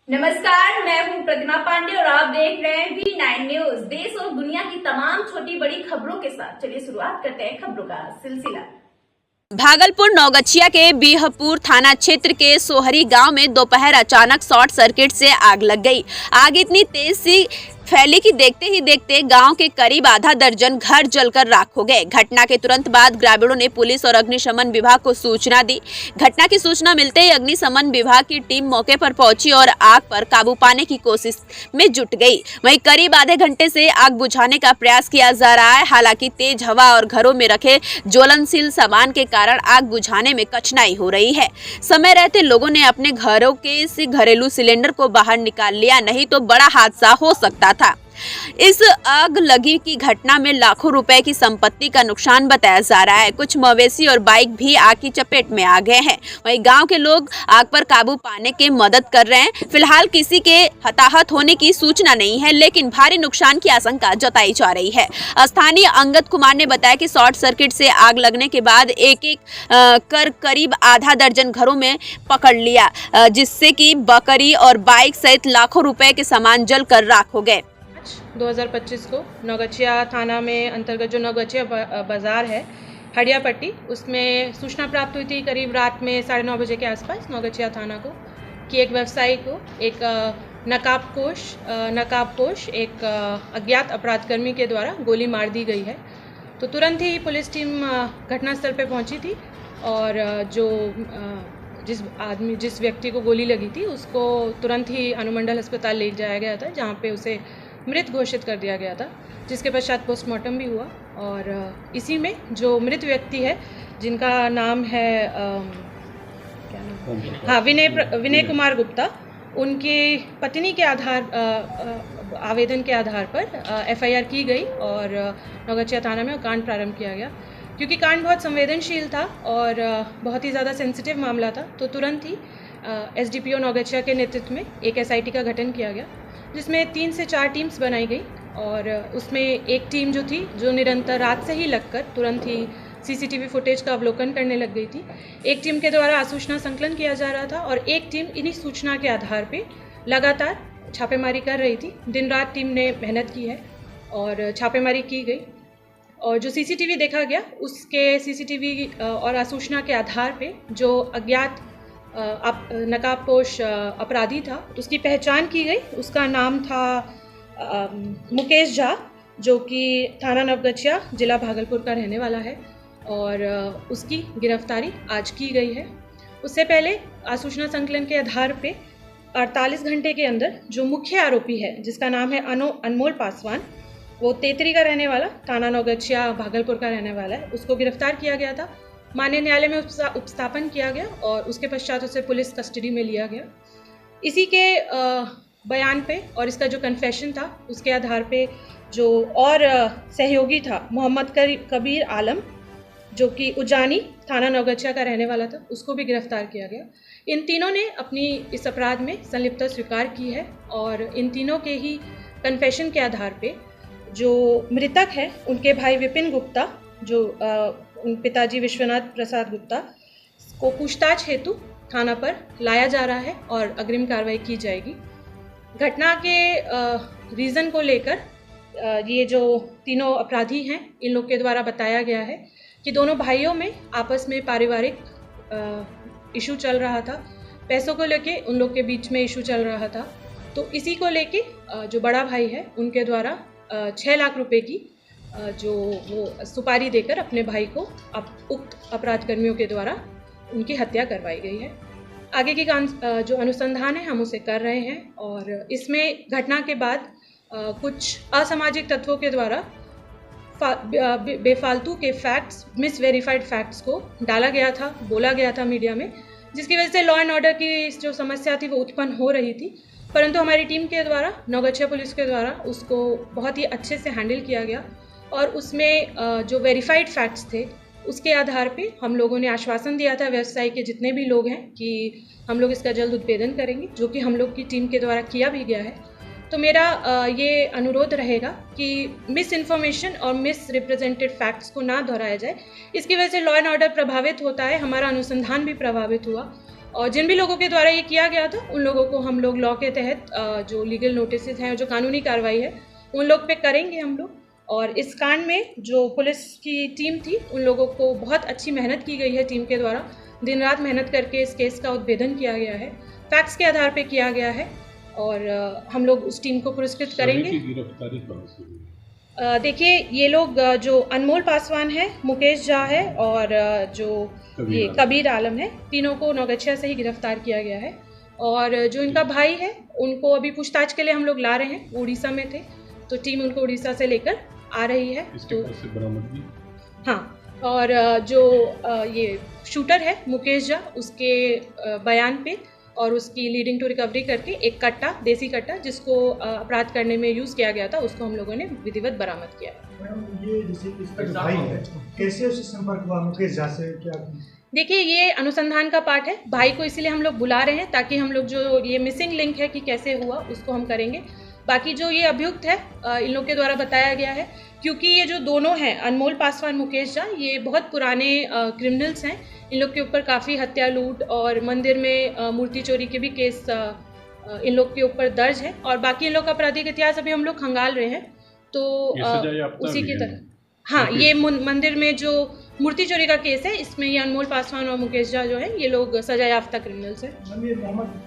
नमस्कार, मैं हूं प्रतिमा पांडे और आप देख रहे हैं V9 न्यूज। देश और दुनिया की तमाम छोटी बड़ी खबरों के साथ चलिए शुरुआत करते हैं खबरों का सिलसिला। भागलपुर नौगछिया के बीहपुर थाना क्षेत्र के सोहरी गांव में दोपहर अचानक शॉर्ट सर्किट से आग लग गई। आग इतनी तेज सी फैली कि देखते ही देखते गांव के करीब आधा दर्जन घर जलकर राख हो गए। घटना के तुरंत बाद ग्रामीणों ने पुलिस और अग्निशमन विभाग को सूचना दी। घटना की सूचना मिलते ही अग्निशमन विभाग की टीम मौके पर पहुंची और आग पर काबू पाने की कोशिश में जुट गई। वहीं करीब आधे घंटे से आग बुझाने का प्रयास किया जा रहा है। हालांकि तेज हवा और घरों में रखे ज्वलनशील सामान के कारण आग बुझाने में कठिनाई हो रही है। समय रहते लोगों ने अपने घरों के घरेलू सिलेंडर को बाहर निकाल लिया, नहीं तो बड़ा हादसा हो सकता था। इस आग लगी की घटना में लाखों रुपए की संपत्ति का नुकसान बताया जा रहा है। कुछ मवेशी और बाइक भी आग की चपेट में आ गए हैं। वहीं गांव के लोग आग पर काबू पाने की मदद कर रहे हैं। फिलहाल किसी के हताहत होने की सूचना नहीं है, लेकिन भारी नुकसान की आशंका जताई जा रही है। स्थानीय अंगद कुमार ने बताया कि शॉर्ट सर्किट से आग लगने के बाद एक कर करीब आधा दर्जन घरों में पकड़ लिया, जिससे कि बकरी और बाइक सहित लाखों रुपए के सामान जलकर राख हो गए। 2025 को नौगछिया थाना में अंतर्गत जो नौगछिया बाज़ार है हड़िया पट्टी, उसमें सूचना प्राप्त हुई थी करीब रात में 9:30 बजे के आसपास नौगछिया थाना को कि एक व्यवसायी को एक नकाबपोश एक अज्ञात अपराधकर्मी के द्वारा गोली मार दी गई है। तो तुरंत ही पुलिस टीम घटनास्थल पर पहुंची थी और जिस व्यक्ति को गोली लगी थी उसको तुरंत ही अनुमंडल अस्पताल ले जाया गया था, जहाँ पे उसे मृत घोषित कर दिया गया था, जिसके पश्चात पोस्टमार्टम भी हुआ। और इसी में जो मृत व्यक्ति है जिनका नाम है क्या नाम, हाँ, विनय कुमार गुप्ता, उनकी पत्नी के आवेदन के आधार पर FIR की गई और नौगछिया थाना में कांड प्रारंभ किया गया। क्योंकि कांड बहुत संवेदनशील था और बहुत ही ज़्यादा सेंसिटिव मामला था, तो तुरंत ही SDPO नौगछिया के नेतृत्व में एक SIT का गठन किया गया, जिसमें 3 से 4 टीम्स बनाई गई। और उसमें एक टीम जो थी जो निरंतर रात से ही लगकर तुरंत ही CCTV फुटेज का अवलोकन करने लग गई थी। एक टीम के द्वारा सूचना संकलन किया जा रहा था और एक टीम इन्हीं सूचना के आधार पे लगातार छापेमारी कर रही थी। दिन रात टीम ने मेहनत की है और छापेमारी की गई और जो CCTV देखा गया उसके CCTV और आसूचना के आधार पे जो अज्ञात नकाबपोश अपराधी था उसकी पहचान की गई। उसका नाम था मुकेश झा, जो कि थाना नवगछिया जिला भागलपुर का रहने वाला है और उसकी गिरफ्तारी आज की गई है। उससे पहले आसूचना संकलन के आधार पे 48 घंटे के अंदर जो मुख्य आरोपी है जिसका नाम है अनमोल पासवान, वो तेतरी का रहने वाला, थाना नौगछिया भागलपुर का रहने वाला है, उसको गिरफ्तार किया गया था। माननीय न्यायालय में उपस्थापन किया गया और उसके पश्चात उसे पुलिस कस्टडी में लिया गया। इसी के बयान पे और इसका जो कन्फेशन था उसके आधार पे जो और सहयोगी था मोहम्मद कबीर आलम, जो कि उजानी थाना नौगछिया का रहने वाला था, उसको भी गिरफ्तार किया गया। इन तीनों ने अपनी इस अपराध में संलिप्तता स्वीकार की है और इन तीनों के ही कन्फेशन के आधार पे जो मृतक है उनके भाई विपिन गुप्ता, जो पिताजी विश्वनाथ प्रसाद गुप्ता, को पूछताछ हेतु थाना पर लाया जा रहा है और अग्रिम कार्रवाई की जाएगी। घटना के रीज़न को लेकर ये जो तीनों अपराधी हैं इन लोग के द्वारा बताया गया है कि दोनों भाइयों में आपस में पारिवारिक इशू चल रहा था, पैसों को लेके उन लोग के बीच में इशू चल रहा था। तो इसी को लेके जो बड़ा भाई है उनके द्वारा 6 लाख रुपए की जो वो सुपारी देकर अपने भाई को उक्त अपराधकर्मियों के द्वारा उनकी हत्या करवाई गई है। आगे की जो अनुसंधान है हम उसे कर रहे हैं और इसमें घटना के बाद कुछ असामाजिक तत्वों के द्वारा बेफालतू के फैक्ट्स, मिसवेरीफाइड फैक्ट्स को डाला गया था, बोला गया था मीडिया में, जिसकी वजह से लॉ एंड ऑर्डर की जो समस्या थी वो उत्पन्न हो रही थी। परंतु हमारी टीम के द्वारा, नौगछिया पुलिस के द्वारा उसको बहुत ही अच्छे से हैंडल किया गया और उसमें जो वेरीफाइड फैक्ट्स थे उसके आधार पे हम लोगों ने आश्वासन दिया था व्यवसायी के जितने भी लोग हैं कि हम लोग इसका जल्द उद्भेदन करेंगे, जो कि हम लोग की टीम के द्वारा किया भी गया है। तो मेरा ये अनुरोध रहेगा कि मिस इन्फॉर्मेशन और मिस रिप्रेजेंटेड फैक्ट्स को ना दोहराया जाए। इसकी वजह से लॉ एंड ऑर्डर प्रभावित होता है, हमारा अनुसंधान भी प्रभावित हुआ और जिन भी लोगों के द्वारा ये किया गया था उन लोगों को हम लोग लॉ के तहत जो लीगल नोटिस हैं, जो कानूनी कार्रवाई है उन लोग पे करेंगे हम लोग। और इस कांड में जो पुलिस की टीम थी उन लोगों को बहुत अच्छी मेहनत की गई है, टीम के द्वारा दिन रात मेहनत करके इस केस का उद्भेदन किया गया है, फैक्ट्स के आधार पे किया गया है और हम लोग उस टीम को पुरस्कृत करेंगे। गिरफ्तारी कहाँ से हुई? देखिए ये लोग जो अनमोल पासवान है, मुकेश झा है और जो ये कबीर आलम है, तीनों को नौगछिया से ही गिरफ्तार किया गया है। और जो इनका भाई है उनको अभी पूछताछ के लिए हम लोग ला रहे हैं, उड़ीसा में थे तो टीम उनको उड़ीसा से लेकर आ रही है। इसके पास से बरामदगी? हाँ, और जो ये शूटर है मुकेश झा, उसके बयान पे और उसकी लीडिंग टू रिकवरी करके एक कट्टा, देसी कट्टा जिसको अपराध करने में यूज़ किया गया था, उसको हम लोगों ने विधिवत बरामद किया है। मैडम ये जैसे इसका जो भाई है कैसे उससे संपर्क हुआ मुकेश झा से, क्या? देखिए ये अनुसंधान का पार्ट है, भाई को इसीलिए हम लोग बुला रहे हैं ताकि हम लोग जो ये मिसिंग लिंक है कि कैसे हुआ उसको हम करेंगे। बाकी जो ये अभियुक्त है इन लोग के द्वारा बताया गया है, क्योंकि ये जो दोनों हैं अनमोल पासवान, मुकेश झा, ये बहुत पुराने क्रिमिनल्स हैं। इन लोग के ऊपर काफ़ी हत्या, लूट और मंदिर में मूर्ति चोरी के भी केस इन लोग के ऊपर दर्ज है। और बाकी इन लोग का आपराधिक इतिहास अभी हम लोग खंगाल रहे हैं तो उसी की तरह। हाँ, ये मंदिर में जो मूर्ति चोरी का केस है इसमें ये अनमोल पासवान और मुकेश झा जो है ये लोग सजा याफ्ता क्रिमिनल्स हैं। ये मोहम्मद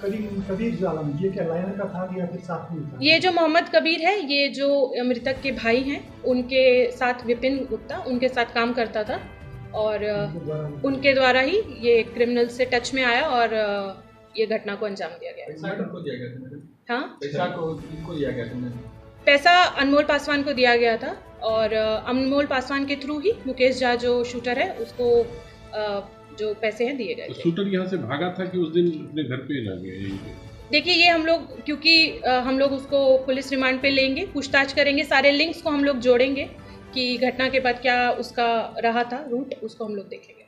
कबीर आलम ये क्या लाइनर का था या फिर साथ में था? ये जो मोहम्मद कबीर है ये जो मृतक के भाई हैं उनके साथ विपिन गुप्ता उनके साथ काम करता था और उनके द्वारा ही ये क्रिमिनल से टच में आया और ये घटना को अंजाम दिया गया। हाँ, पैसा अनमोल पासवान को दिया गया था और अनमोल पासवान के थ्रू ही मुकेश झा जो शूटर है उसको जो पैसे हैं दिए गए। तो शूटर यहाँ से भागा था कि उस दिन अपने घर पे ना गया? देखिए ये हम लोग क्योंकि हम लोग उसको पुलिस रिमांड पे लेंगे, पूछताछ करेंगे, सारे लिंक्स को हम लोग जोड़ेंगे कि घटना के बाद क्या उसका रहा था रूट, उसको हम लोग देखेंगे।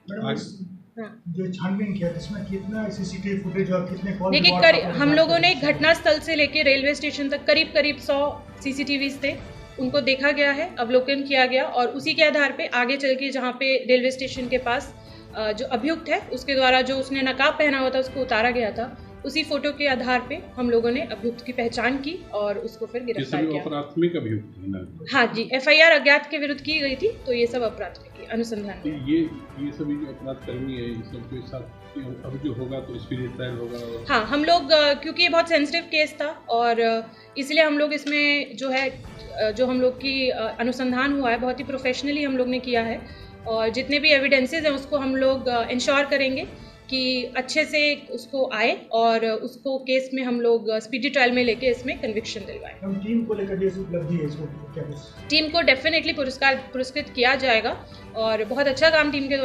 हाँ, जो छानबीन किया इसमें कितना सीसीटीवी फुटेज और कितने कॉल? देखिए हम लोगों ने घटना स्थल से लेके रेलवे स्टेशन तक करीब 100 सीसीटीवीज थे, उनको देखा गया है, अवलोकन किया गया और उसी के आधार पे आगे चल के जहाँ पे रेलवे स्टेशन के पास जो अभियुक्त है उसके द्वारा जो उसने नकाब पहना हुआ था उसको उतारा गया था, उसी फोटो के आधार पे हम लोगों ने अभियुक्त की पहचान की और उसको फिर गिरफ्तार किया। प्राथमिक अभियुक्त है ना? हाँ जी, FIR अज्ञात के विरुद्ध की गई थी तो ये सब अपराध अनुसंधान तो ये सभी जो अपराध कर्मी है इन सबके साथ अब जो होगा तो स्पिरिट ट्रायल होगा। हाँ, हम लोग क्योंकि ये बहुत सेंसिटिव केस था और इसलिए हम लोग इसमें जो है जो हम लोग की अनुसंधान हुआ है बहुत ही प्रोफेशनली हम लोग ने किया है और जितने भी एविडेंसेस हैं उसको हम लोग इंश्योर करेंगे कि अच्छे से उसको आए और उसको केस में हम लोग स्पीडी ट्रायल में लेके इसमें कन्विक्शन दिलवाएं। हम टीम को लेकर जैसे उपलब्धि है इसको क्या? टीम को डेफिनेटली पुरस्कृत किया जाएगा और बहुत अच्छा काम टीम के